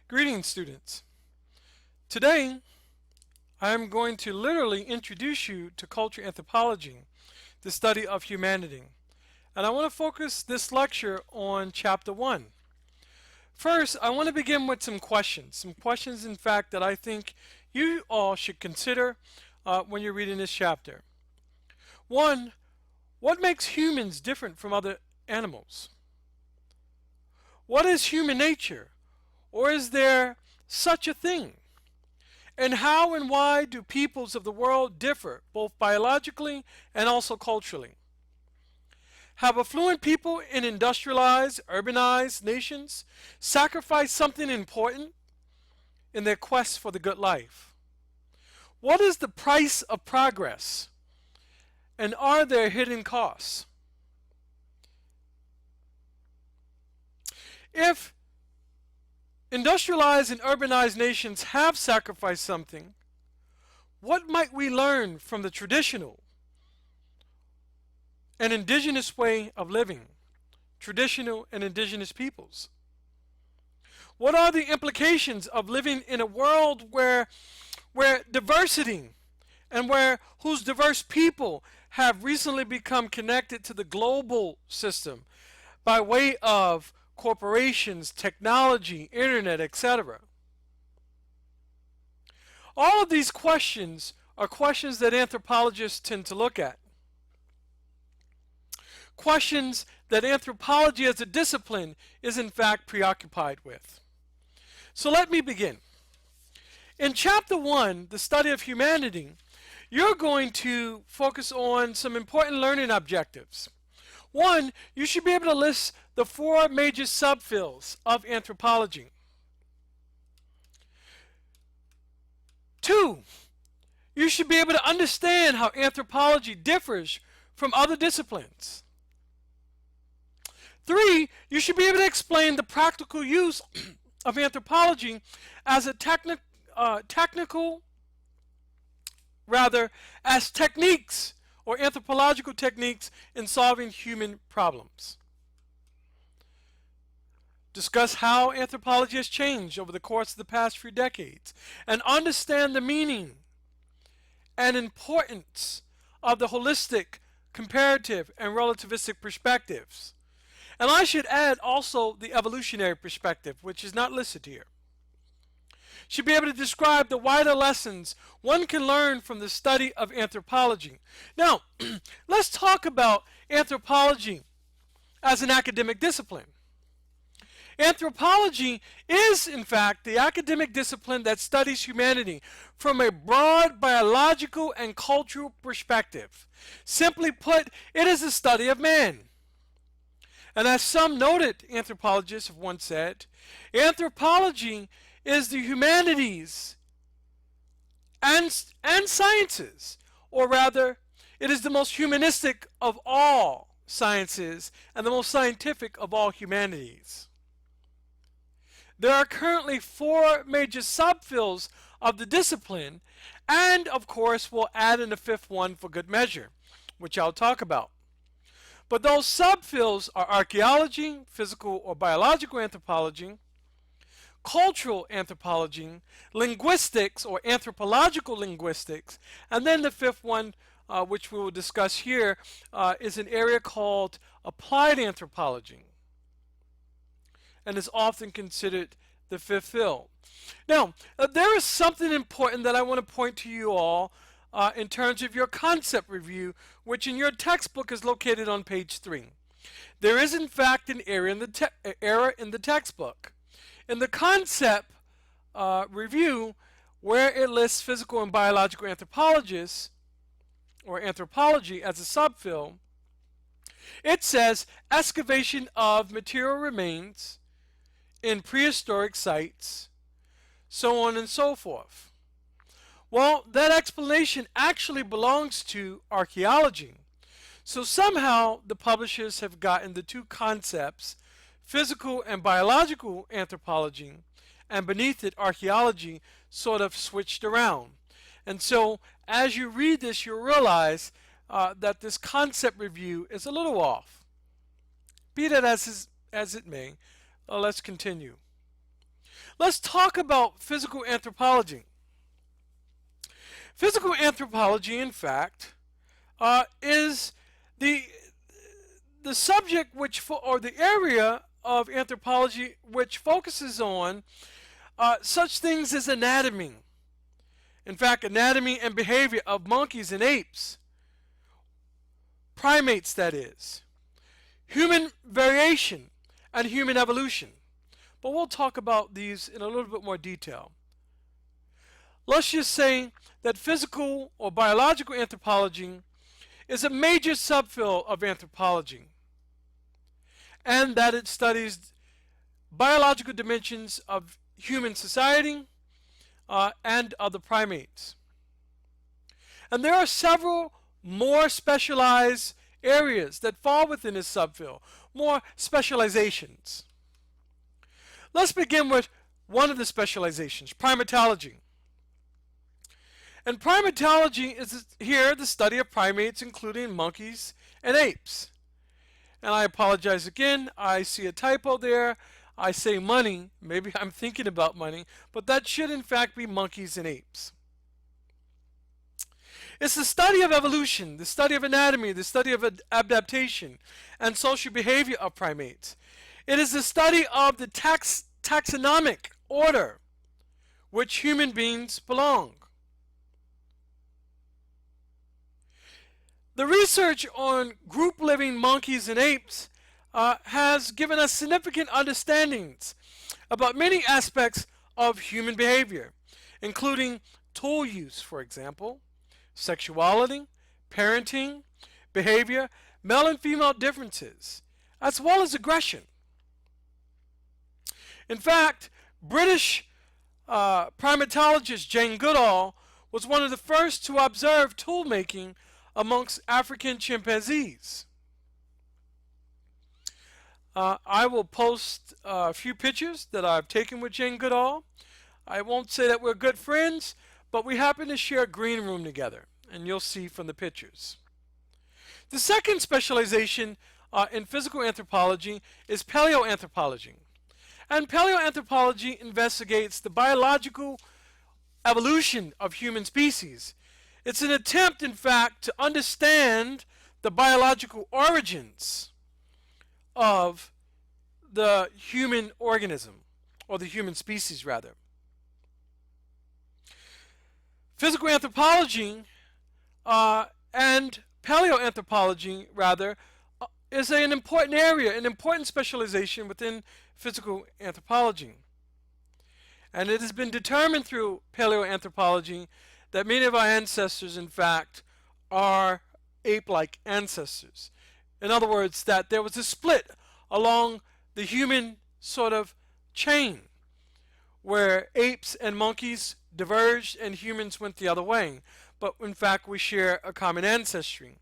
Greetings, students. Today, I am going to literally introduce you to cultural anthropology, the study of humanity. And I want to focus this lecture on Chapter 1. First, I want to begin with some questions, in fact, that I think you all should consider when you're reading this chapter. One, what makes humans different from other animals? What is human nature? Or is there such a thing? And how and why do peoples of the world differ, both biologically and also culturally? Have affluent people in industrialized, urbanized nations sacrificed something important in their quest for the good life? What is the price of progress? And are there hidden costs? If industrialized and urbanized nations have sacrificed something, what might we learn from the traditional and indigenous way of living, traditional and indigenous peoples? What are the implications of living in a world where diversity and whose diverse people have recently become connected to the global system by way of corporations, technology, internet, etc.? All of these questions are questions that anthropologists tend to look at. Questions that anthropology as a discipline is in fact preoccupied with. So let me begin. In Chapter 1, the study of humanity, you're going to focus on some important learning objectives. One, you should be able to list the 4 major subfields of anthropology. 2, you should be able to understand how anthropology differs from other disciplines. 3, you should be able to explain the practical use of anthropology as a as techniques or anthropological techniques in solving human problems. Discuss how anthropology has changed over the course of the past few decades and understand the meaning and importance of the holistic, comparative, and relativistic perspectives. And I should add also the evolutionary perspective, which is not listed here. Should be able to describe the wider lessons one can learn from the study of anthropology. Now, let's talk about anthropology as an academic discipline. Anthropology is, in fact, the academic discipline that studies humanity from a broad biological and cultural perspective. Simply put, it is the study of man. And as some noted anthropologists have once said, anthropology is the humanities and sciences, or rather, it is the most humanistic of all sciences and the most scientific of all humanities. There are currently 4 major subfields of the discipline, and of course we'll add in a 5th one for good measure, which I'll talk about. But those subfields are archaeology, physical or biological anthropology, cultural anthropology, linguistics or anthropological linguistics, and then the 5th one, which we will discuss here, is an area called applied anthropology, and is often considered the 5th field. Now, there is something important that I want to point to you all in terms of your concept review, which in your textbook is located on page 3. There is in fact an error in the textbook. In the concept review, where it lists physical and biological anthropologists, or anthropology as a subfield, it says excavation of material remains in prehistoric sites, so on and so forth. Well, that explanation actually belongs to archaeology. So somehow the publishers have gotten the 2 concepts, physical and biological anthropology, and beneath it archaeology, sort of switched around. And so as you read this, you'll realize that this concept review is a little off. Be that as it may, let's continue. Let's talk about physical anthropology. Physical anthropology, in fact, is the the subject or the area of anthropology which focuses on such things as anatomy. In fact, anatomy and behavior of monkeys and apes, primates that is, human variation, and human evolution. But we'll talk about these in a little bit more detail. Let's just say that physical or biological anthropology is a major subfield of anthropology, and that it studies biological dimensions of human society and other primates. And there are several more specialized areas that fall within this subfield, more specializations. Let's begin with one of the specializations, primatology. And primatology is here the study of primates, including monkeys and apes. And I apologize again, I see a typo there. I say money, maybe I'm thinking about money, but that should in fact be monkeys and apes. It's the study of evolution, the study of anatomy, the study of adaptation, and social behavior of primates. It is the study of the taxonomic order which human beings belong. The research on group living monkeys and apes has given us significant understandings about many aspects of human behavior, including tool use, for example, sexuality, parenting, behavior, male and female differences, as well as aggression. In fact, British primatologist Jane Goodall was one of the first to observe tool making amongst African chimpanzees. I will post a few pictures that I've taken with Jane Goodall. I won't say that we're good friends, but we happen to share a green room together, and you'll see from the pictures. The second specialization in physical anthropology is paleoanthropology. And paleoanthropology investigates the biological evolution of human species. It's an attempt, in fact, to understand the biological origins of the human organism, or the human species, rather. Physical anthropology and paleoanthropology, rather, is an important area, an important specialization within physical anthropology. And it has been determined through paleoanthropology that many of our ancestors, in fact, are ape-like ancestors. In other words, that there was a split along the human sort of chain where apes and monkeys diverged and humans went the other way. But in fact, we share a common ancestry.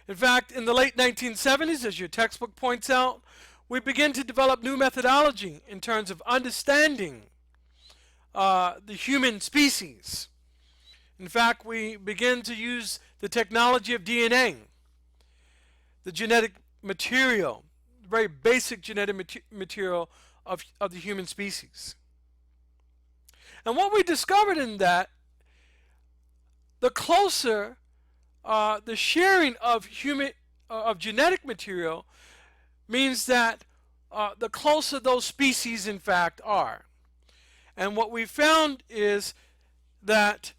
In fact, in the late 1970s, as your textbook points out, we begin to develop new methodology in terms of understanding the human species. In fact, we begin to use the technology of DNA, the genetic material, very basic genetic material of the human species. And what we discovered in that, the closer the sharing of genetic material means that the closer those species in fact are. And what we found is that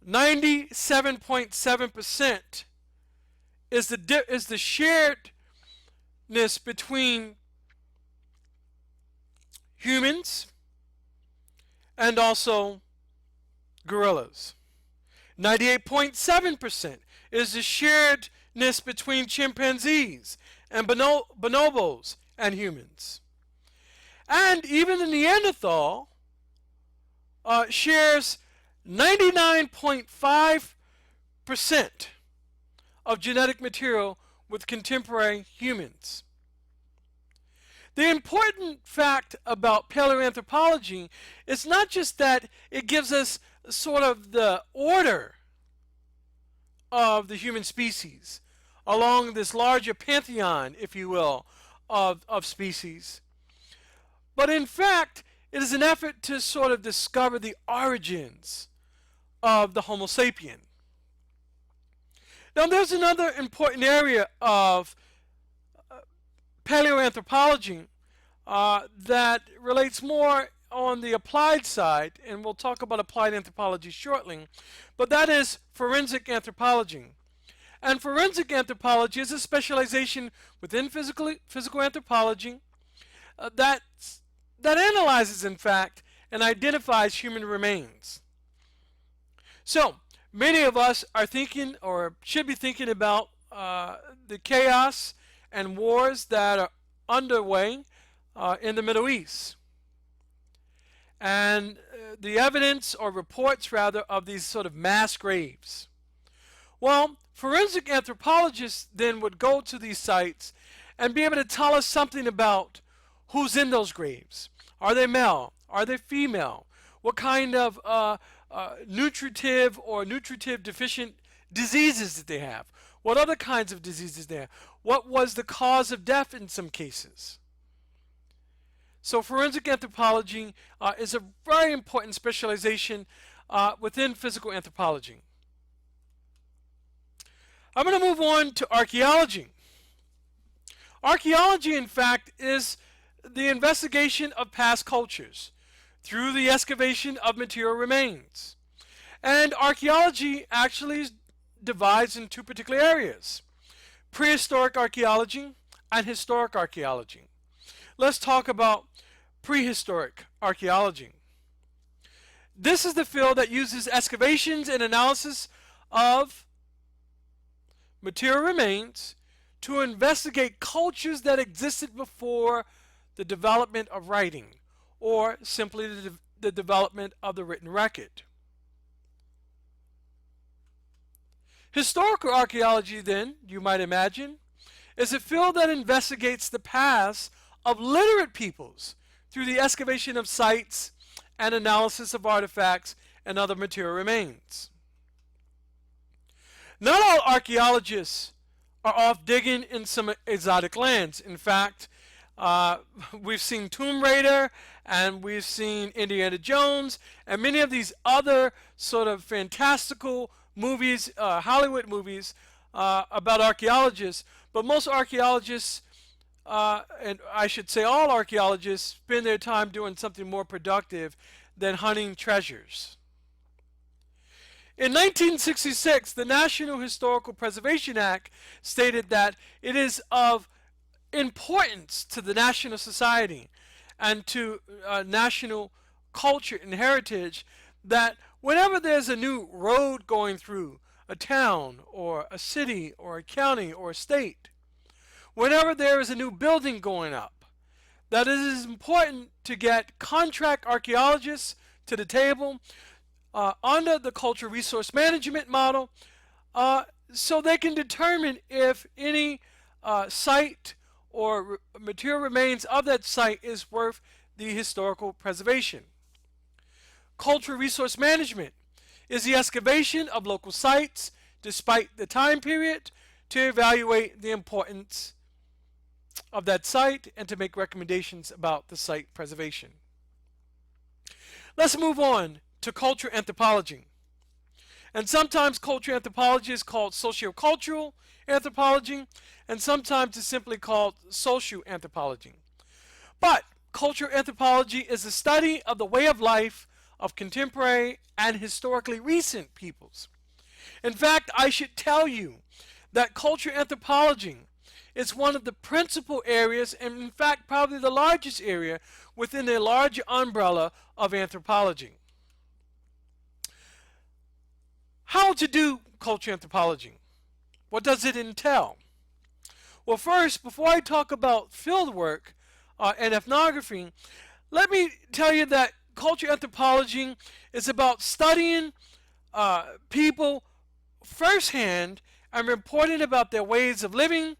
97.7% is the sharedness between humans and also gorillas. 98.7% is the sharedness between chimpanzees and bonobos and humans. And even the Neanderthal shares 99.5% of genetic material with contemporary humans. The important fact about paleoanthropology is not just that it gives us sort of the order of the human species along this larger pantheon, if you will, of species, but in fact, it is an effort to sort of discover the origins of the Homo sapien. Now, there's another important area of paleoanthropology that relates more on the applied side, and we'll talk about applied anthropology shortly, but that is forensic anthropology. And forensic anthropology is a specialization within physical anthropology that analyzes, in fact, and identifies human remains. So, many of us are thinking, or should be thinking, about the chaos and wars that are underway in the Middle East. And the evidence, or reports rather, of these sort of mass graves. Well, forensic anthropologists then would go to these sites and be able to tell us something about who's in those graves. Are they male? Are they female? What kind of nutritive or nutritive deficient diseases did they have? What other kinds of diseases they have? What was the cause of death in some cases? So forensic anthropology is a very important specialization within physical anthropology. I'm going to move on to archaeology. Archaeology, in fact, is the investigation of past cultures through the excavation of material remains. And archaeology actually divides in two particular areas: prehistoric archaeology and historic archaeology. Let's talk about prehistoric archaeology. This is the field that uses excavations and analysis of material remains to investigate cultures that existed before the development of writing, or simply the development of the written record. Historical archaeology, then, you might imagine, is a field that investigates the past of literate peoples through the excavation of sites and analysis of artifacts and other material remains. Not all archaeologists are off digging in some exotic lands. In fact, we've seen Tomb Raider, and we've seen Indiana Jones, and many of these other sort of fantastical movies, Hollywood movies, about archaeologists. But most archaeologists, and I should say all archaeologists, spend their time doing something more productive than hunting treasures. In 1966, the National Historical Preservation Act stated that it is of importance to the national society and to national culture and heritage that whenever there's a new road going through a town or a city or a county or a state, whenever there is a new building going up, that it is important to get contract archaeologists to the table under the cultural resource management model so they can determine if any site or material remains of that site is worth the historical preservation. Cultural resource management is the excavation of local sites despite the time period to evaluate the importance of that site and to make recommendations about the site preservation. Let's move on to cultural anthropology. And sometimes cultural anthropology is called sociocultural anthropology, and sometimes it's simply called social anthropology. But cultural anthropology is the study of the way of life of contemporary and historically recent peoples. In fact, I should tell you that cultural anthropology is one of the principal areas, and in fact probably the largest area within a larger umbrella of anthropology. How to do cultural anthropology? What does it entail? Well, first, before I talk about fieldwork and ethnography, let me tell you that cultural anthropology is about studying people firsthand and reporting about their ways of living,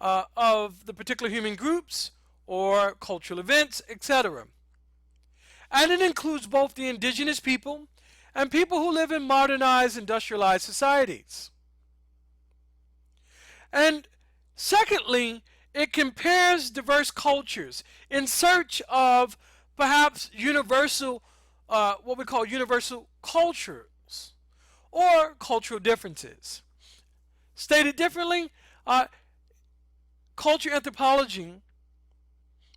of the particular human groups or cultural events, etc. And it includes both the indigenous people and people who live in modernized, industrialized societies. And secondly, It compares diverse cultures in search of perhaps universal, what we call universal cultures or cultural differences. Stated differently, cultural anthropology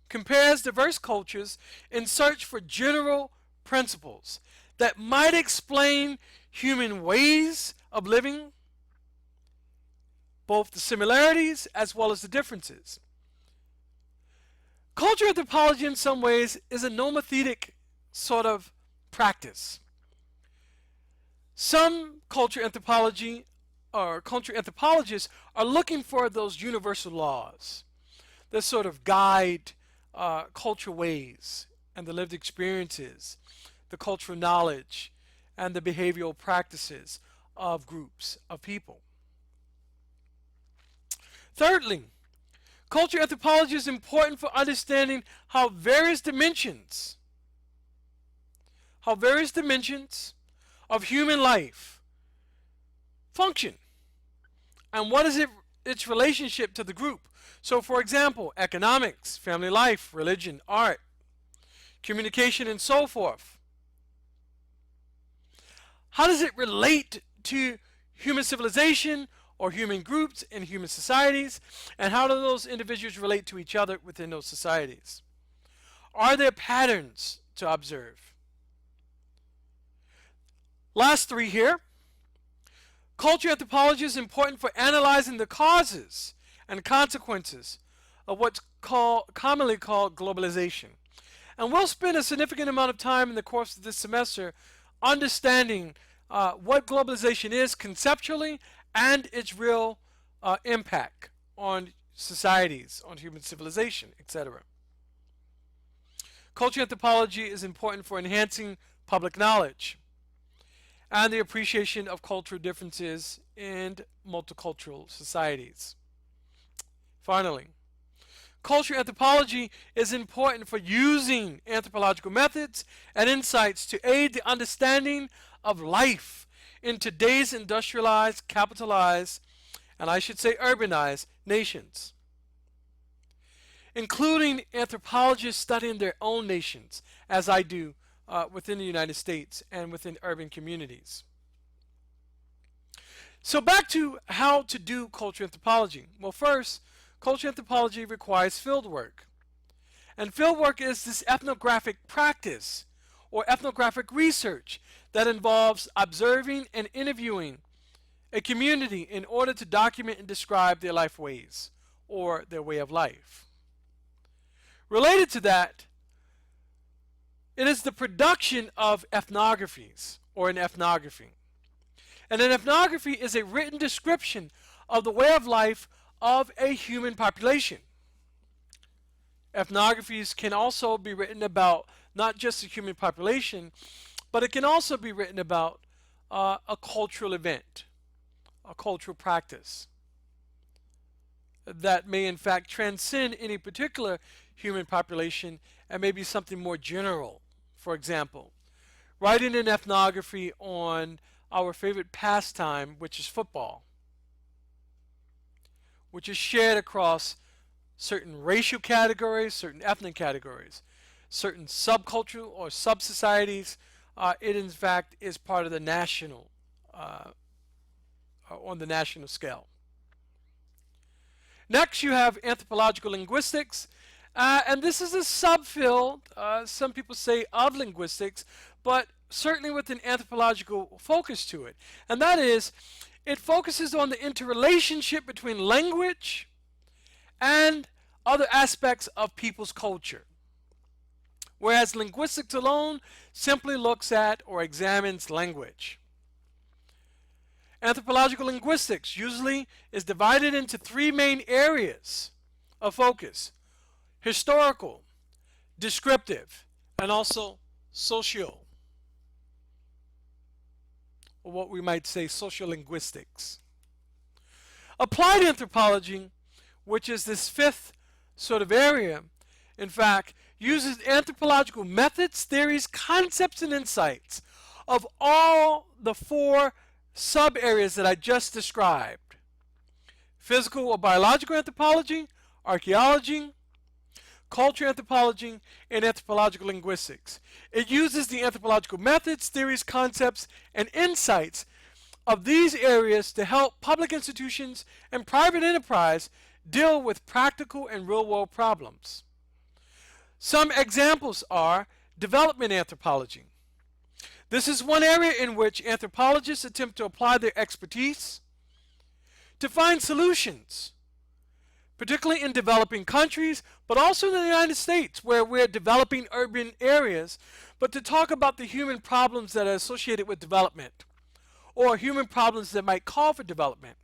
compares diverse cultures in search for general principles that might explain human ways of living, both the similarities as well as the differences. Cultural anthropology in some ways is a nomothetic sort of practice. Some cultural anthropology or cultural anthropologists are looking for those universal laws that sort of guide cultural ways and the lived experiences, the cultural knowledge, and the behavioral practices of groups of people. Thirdly, cultural anthropology is important for understanding how various dimensions of human life function and what is its relationship to the group. So, for example, economics, family life, religion, art, communication, and so forth. How does it relate to human civilization or human groups and human societies? And how do those individuals relate to each other within those societies? Are there patterns to observe? Last three here. Cultural anthropology is important for analyzing the causes and consequences of what's commonly called globalization. And we'll spend a significant amount of time in the course of this semester understanding what globalization is conceptually and its real impact on societies, on human civilization, etc. Cultural anthropology is important for enhancing public knowledge and the appreciation of cultural differences in multicultural societies. Finally, cultural anthropology is important for using anthropological methods and insights to aid the understanding of life in today's industrialized, capitalized, and I should say urbanized nations, including anthropologists studying their own nations, as I do within the United States and within urban communities. So back to how to do cultural anthropology. Well, first, cultural anthropology requires fieldwork. And fieldwork is this ethnographic practice or ethnographic research that involves observing and interviewing a community in order to document and describe their life ways or their way of life. Related to that, it is the production of ethnographies or an ethnography. And an ethnography is a written description of the way of life of a human population. Ethnographies can also be written about not just the human population, but it can also be written about a cultural event, a cultural practice that may in fact transcend any particular human population and may be something more general. For example, writing an ethnography on our favorite pastime, which is football, which is shared across certain racial categories, certain ethnic categories, certain subcultural or sub-societies. It in fact is part of the national, on the national scale. Next you have anthropological linguistics, and this is a subfield, some people say, of linguistics, but certainly with an anthropological focus to it. And that is, it focuses on the interrelationship between language and other aspects of people's culture. Whereas linguistics alone simply looks at or examines language. Anthropological linguistics usually is divided into three main areas of focus: historical, descriptive, and also social, or what we might say sociolinguistics. Applied anthropology, which is this fifth sort of area, in fact, uses anthropological methods, theories, concepts, and insights of all the four sub-areas that I just described: physical or biological anthropology, archaeology, cultural anthropology, and anthropological linguistics. It uses the anthropological methods, theories, concepts, and insights of these areas to help public institutions and private enterprise deal with practical and real-world problems. Some examples are development anthropology. This is one area in which anthropologists attempt to apply their expertise to find solutions, particularly in developing countries, but also in the United States, where we're developing urban areas, but to talk about the human problems that are associated with development, or human problems that might call for development.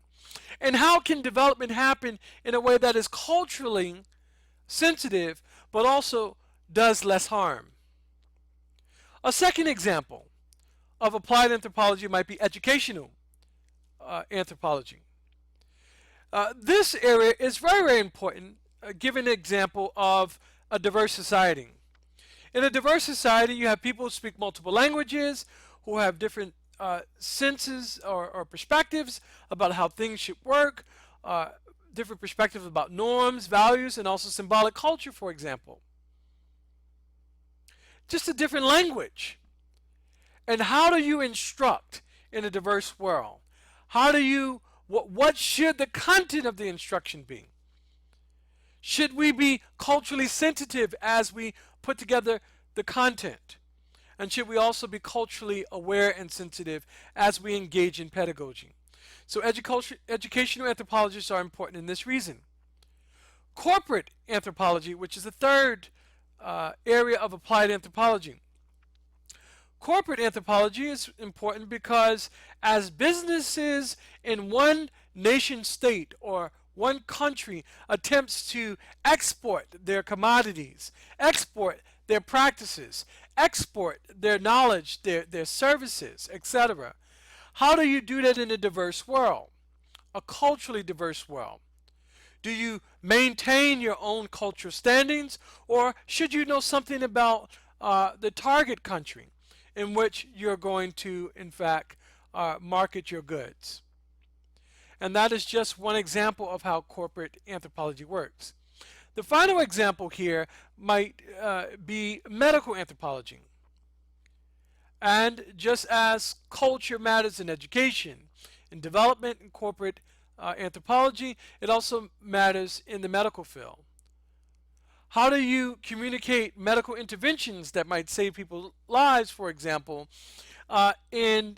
And how can development happen in a way that is culturally sensitive, but also does less harm? A second example of applied anthropology might be educational anthropology. This area is very, very important, given an example of a diverse society. In a diverse society, you have people who speak multiple languages, who have different senses or perspectives about how things should work, different perspectives about norms, values, and also symbolic culture, for example. Just a different language. And how do you instruct in a diverse world? How do you, what should the content of the instruction be? Should we be culturally sensitive as we put together the content? And should we also be culturally aware and sensitive as we engage in pedagogy? So educational anthropologists are important in this reason. Corporate anthropology, which is the third area of applied anthropology. Corporate anthropology is important because as businesses in one nation state or one country attempts to export their commodities, export their practices, export their knowledge, their services, etc. How do you do that in a diverse world, a culturally diverse world? Do you maintain your own cultural standings, or should you know something about the target country in which you're going to, in fact, market your goods? And that is just one example of how corporate anthropology works. The final example here might be medical anthropology. And just as culture matters in education, in development, in corporate anthropology, it also matters in the medical field. How do you communicate medical interventions that might save people's lives, for example, in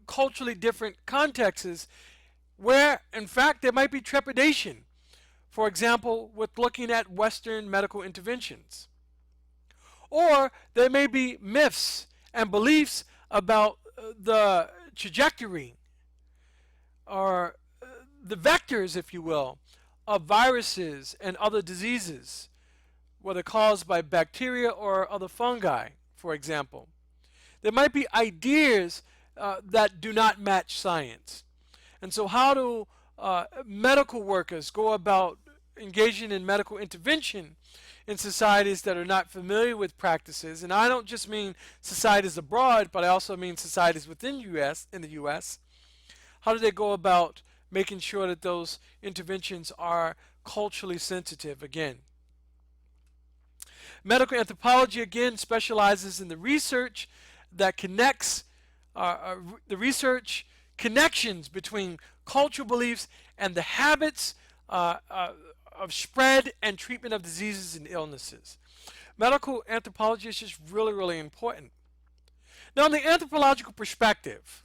culturally different contexts where, in fact, there might be trepidation, for example, with looking at Western medical interventions? Or there may be myths and beliefs about the trajectory or the vectors, if you will, of viruses and other diseases, whether caused by bacteria or other fungi, for example. There might be ideas that do not match science. And so how do medical workers go about engaging in medical intervention in societies that are not familiar with practices? And I don't just mean societies abroad, but I also mean societies within in the US. How do they go about making sure that those interventions are culturally sensitive again? Medical anthropology, again, specializes in the research that connects, the research connections between cultural beliefs and the habits of spread and treatment of diseases and illnesses. Medical anthropology is just really, really important. Now, in the anthropological perspective,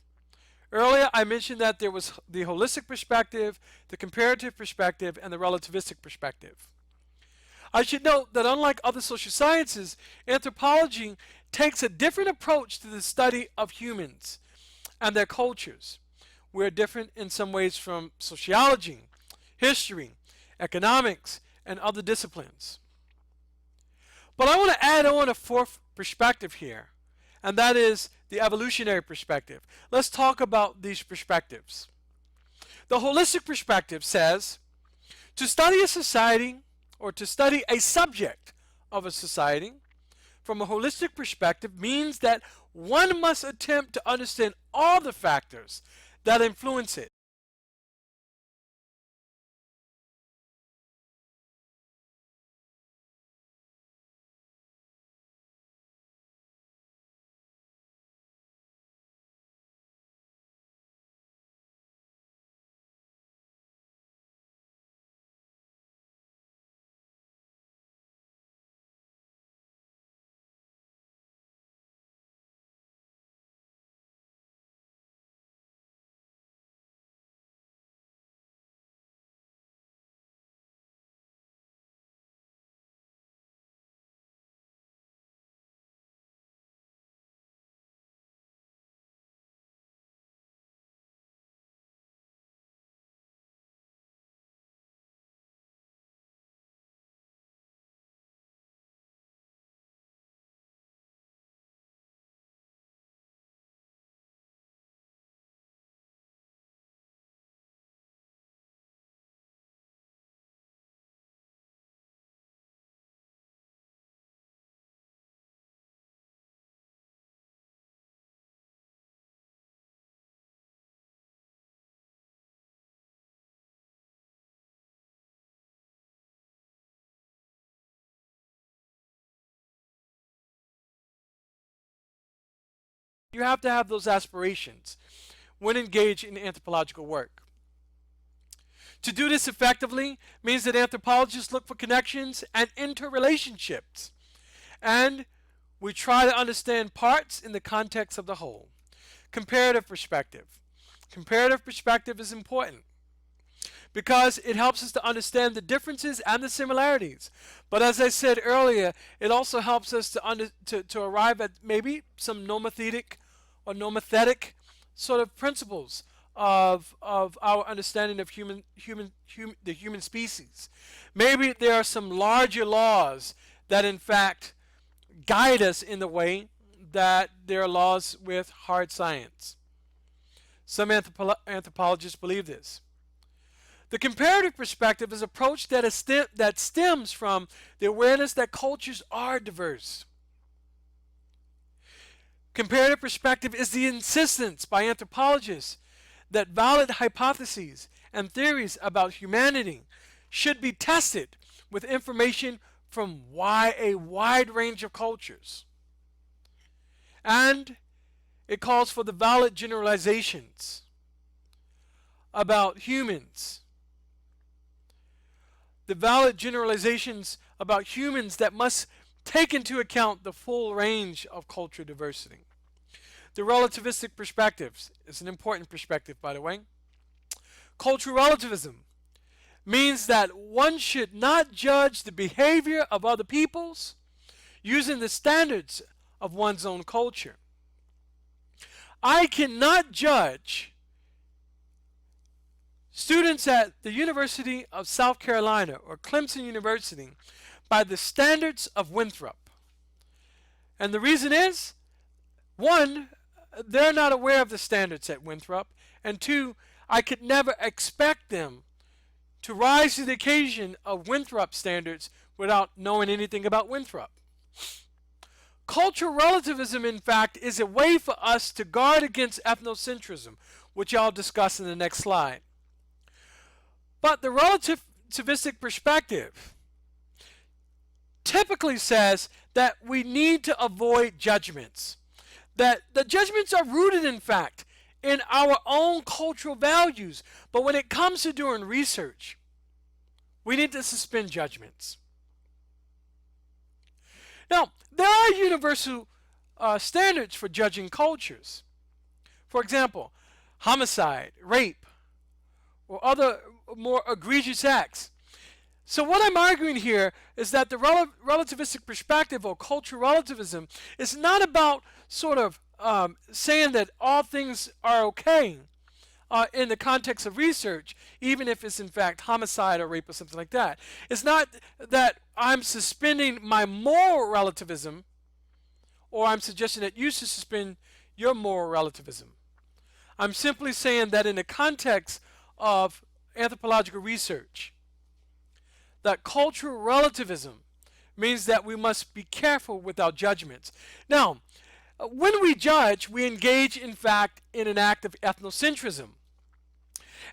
earlier I mentioned that there was the holistic perspective, the comparative perspective, and the relativistic perspective. I should note that unlike other social sciences, anthropology takes a different approach to the study of humans and their cultures. We're different in some ways from sociology, history, economics, and other disciplines. But I want to add on a fourth perspective here, and that is the evolutionary perspective. Let's talk about these perspectives. The holistic perspective says to study a society or to study a subject of a society from a holistic perspective means that one must attempt to understand all the factors that influence it. You have to have those aspirations when engaged in anthropological work. To do this effectively means that anthropologists look for connections and interrelationships, and we try to understand parts in the context of the whole. Comparative perspective. Comparative perspective is important because it helps us to understand the differences and the similarities. But as I said earlier, it also helps us to arrive at maybe some nomothetic or nomothetic sort of principles of our understanding of the human species. Maybe there are some larger laws that in fact guide us in the way that there are laws with hard science. Some anthropologists believe this. The comparative perspective is an approach that stems from the awareness that cultures are diverse. Comparative perspective is the insistence by anthropologists that valid hypotheses and theories about humanity should be tested with information from a wide range of cultures. And it calls for the valid generalizations about humans. The valid generalizations about humans that must take into account the full range of cultural diversity. The relativistic perspectives is an important perspective, by the way. Cultural relativism means that one should not judge the behavior of other peoples using the standards of one's own culture. I cannot judge students at the University of South Carolina or Clemson University by the standards of Winthrop. And the reason is, one, they're not aware of the standards at Winthrop, and two, I could never expect them to rise to the occasion of Winthrop standards without knowing anything about Winthrop. Cultural relativism, in fact, is a way for us to guard against ethnocentrism, which I'll discuss in the next slide. But the relativistic perspective typically says that we need to avoid judgments. That the judgments are rooted, in fact, in our own cultural values. But when it comes to doing research, we need to suspend judgments. Now, there are universal standards for judging cultures. For example, homicide, rape, or other more egregious acts. So what I'm arguing here is that the relativistic perspective or cultural relativism is not about sort of saying that all things are okay in the context of research, even if it's in fact homicide or rape or something like that. It's not that I'm suspending my moral relativism, or I'm suggesting that you should suspend your moral relativism. I'm simply saying that in the context of anthropological research, that cultural relativism means that we must be careful with our judgments. Now, when we judge, we engage, in fact, in an act of ethnocentrism.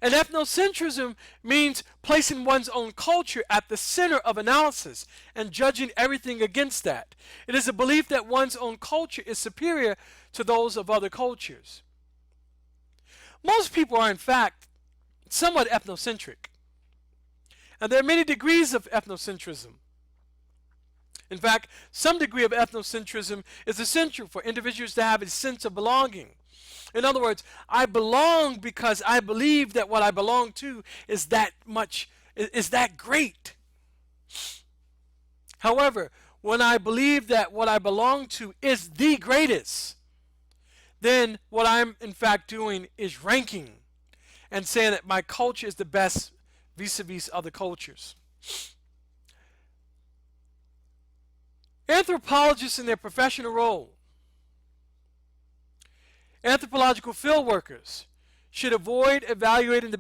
And ethnocentrism means placing one's own culture at the center of analysis and judging everything against that. It is a belief that one's own culture is superior to those of other cultures. Most people are, in fact, somewhat ethnocentric. And there are many degrees of ethnocentrism. In fact, some degree of ethnocentrism is essential for individuals to have a sense of belonging. In other words, I belong because I believe that what I belong to is that great. However, when I believe that what I belong to is the greatest, then what I'm in fact doing is ranking and saying that my culture is the best vis-a-vis other cultures. Anthropologists in their professional role, anthropological field workers, should avoid evaluating the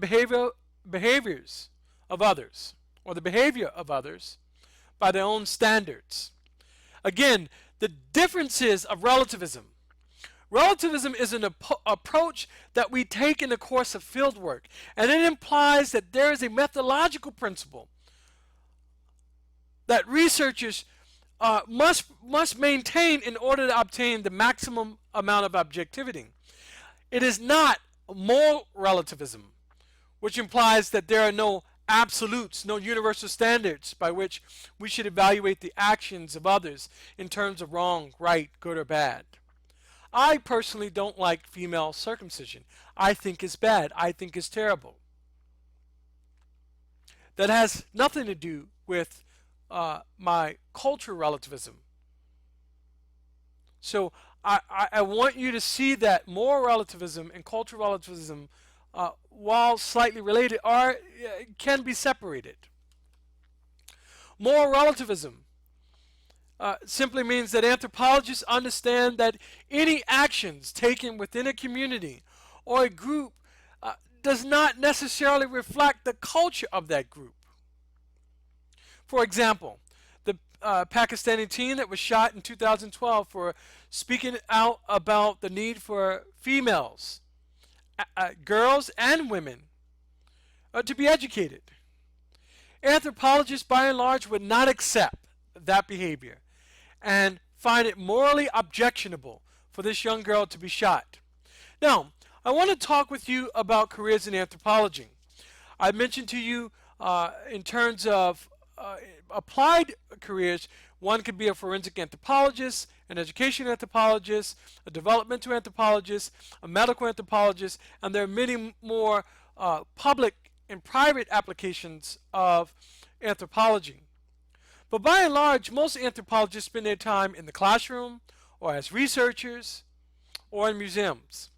behaviors of others, or the behavior of others, by their own standards. Again, the differences of relativism. Relativism is an approach that we take in the course of fieldwork, and it implies that there is a methodological that researchers must maintain in order to obtain the maximum amount of objectivity. It is not moral relativism, which implies that there are no absolutes, no universal standards by which we should evaluate the actions of others in terms of wrong, right, good, or bad. I personally don't like female circumcision. I think it's bad. I think it's terrible. That has nothing to do with my cultural relativism. So I want you to see that moral relativism and cultural relativism, while slightly related, can be separated. Moral relativism simply means that anthropologists understand that any actions taken within a community or a group does not necessarily reflect the culture of that group. For example, the Pakistani teen that was shot in 2012 for speaking out about the need for females, girls and women, to be educated. Anthropologists, by and large, would not accept that behavior and find it morally objectionable for this young girl to be shot. Now, I want to talk with you about careers in anthropology. I mentioned to you in terms of applied careers, one could be a forensic anthropologist, an education anthropologist, a developmental anthropologist, a medical anthropologist, and there are many more public and private applications of anthropology. But by and large, most anthropologists spend their time in the classroom or as researchers or in museums.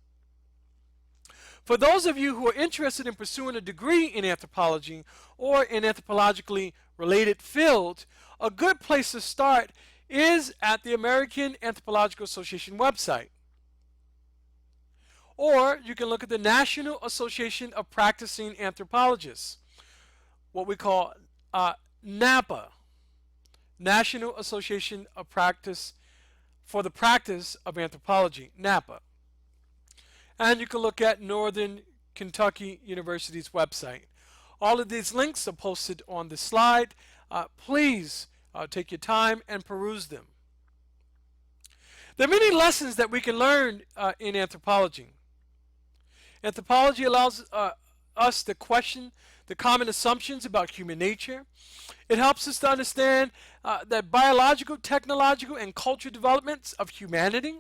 For those of you who are interested in pursuing a degree in anthropology or in anthropologically related fields, a good place to start is at the American Anthropological Association website. Or you can look at the National Association of Practicing Anthropologists, what we call NAPA, National Association of Practice for the Practice of Anthropology, NAPA. And you can look at Northern Kentucky University's website. All of these links are posted on the slide. Please take your time and peruse them. There are many lessons that we can learn in anthropology. Anthropology allows us to question the common assumptions about human nature. It helps us to understand that biological, technological, and cultural developments of humanity.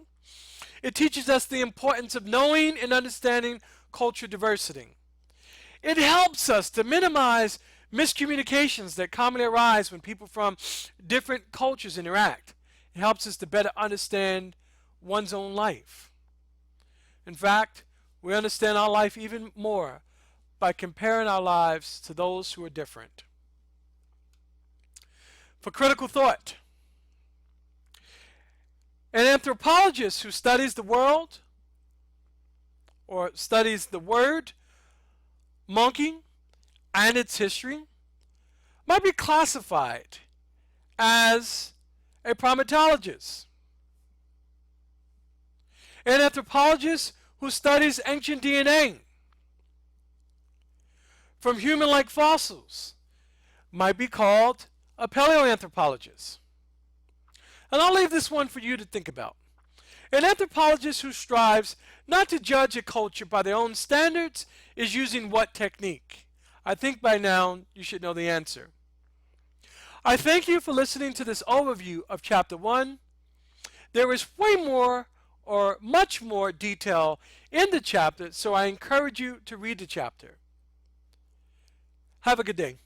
It teaches us the importance of knowing and understanding cultural diversity. It helps us to minimize miscommunications that commonly arise when people from different cultures interact. It helps us to better understand one's own life. In fact, we understand our life even more by comparing our lives to those who are different. For critical thought, an anthropologist who studies the world or studies the word monkey and its history might be classified as a primatologist. An anthropologist who studies ancient DNA from human-like fossils might be called a paleoanthropologist. And I'll leave this one for you to think about. An anthropologist who strives not to judge a culture by their own standards is using what technique? I think by now you should know the answer. I thank you for listening to this overview of Chapter 1. There is way more or much more detail in the chapter, so I encourage you to read the chapter. Have a good day.